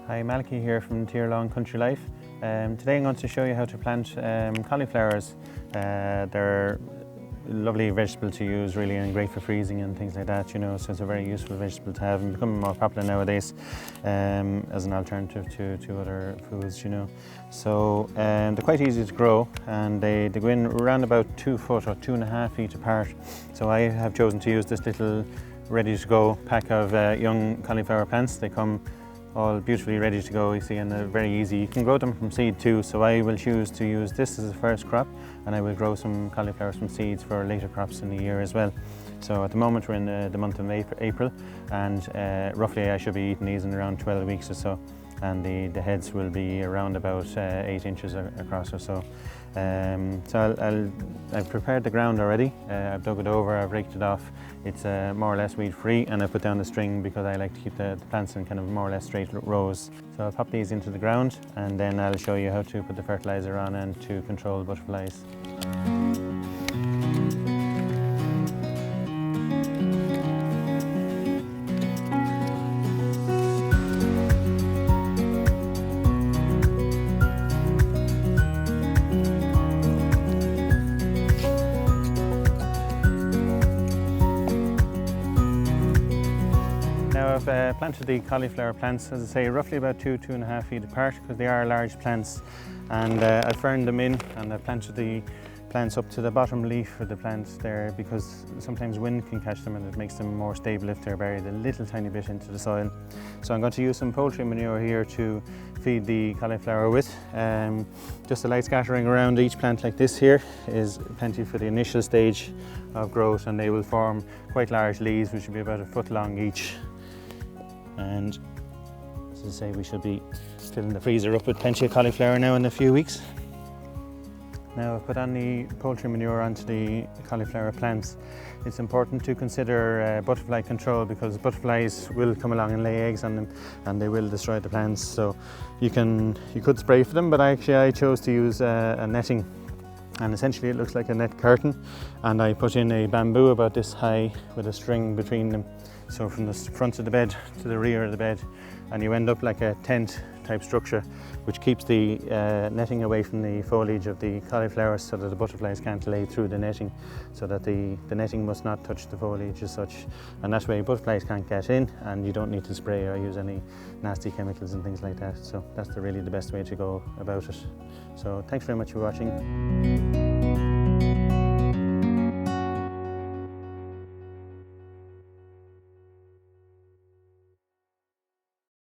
Hi, Malachy here from Tier Country Life. Today I'm going to show you how to plant cauliflowers. They're lovely vegetable to use really, and great for freezing and things like that, you know, so it's a very useful vegetable to have and becoming more popular nowadays as an alternative to other foods, you know. So they're quite easy to grow, and they go in around about 2 foot or 2.5 feet apart. So I have chosen to use this little ready to go pack of young cauliflower plants. They come all beautifully ready to go, you see, and they're very easy. You can grow them from seed too, so I will choose to use this as a first crop, and I will grow some cauliflowers from seeds for later crops in the year as well. So at the moment we're in the month of April, and roughly I should be eating these in around 12 weeks or so, and the heads will be around about 8 inches across or so. I've prepared the ground already. I've dug it over, I've raked it off. It's more or less weed free, and I put down the string because I like to keep the plants in kind of more or less straight rows. So I'll pop these into the ground, and then I'll show you how to put the fertilizer on and to control butterflies. Now I've planted the cauliflower plants, as I say, roughly about 2.5 feet apart, because they are large plants, and I've ferned them in, and I've planted the plants up to the bottom leaf of the plants there, because sometimes wind can catch them and it makes them more stable if they're buried a little tiny bit into the soil. So I'm going to use some poultry manure here to feed the cauliflower with. Just a light scattering around each plant like this here is plenty for the initial stage of growth, and they will form quite large leaves which will be about 1 foot long each. And as I say, we should be filling the freezer up with plenty of cauliflower now in a few weeks. Now I've put on the poultry manure onto the cauliflower plants. It's important to consider butterfly control, because butterflies will come along and lay eggs on them, and they will destroy the plants. So you could spray for them, but I chose to use a netting, and essentially it looks like a net curtain, and I put in a bamboo about this high with a string between them, so from the front of the bed to the rear of the bed, and you end up like a tent type structure, which keeps the netting away from the foliage of the cauliflowers, so that the butterflies can't lay through the netting, so that the netting must not touch the foliage as such, and that way butterflies can't get in, and you don't need to spray or use any nasty chemicals and things like that. So that's really the best way to go about it. So thanks very much for watching.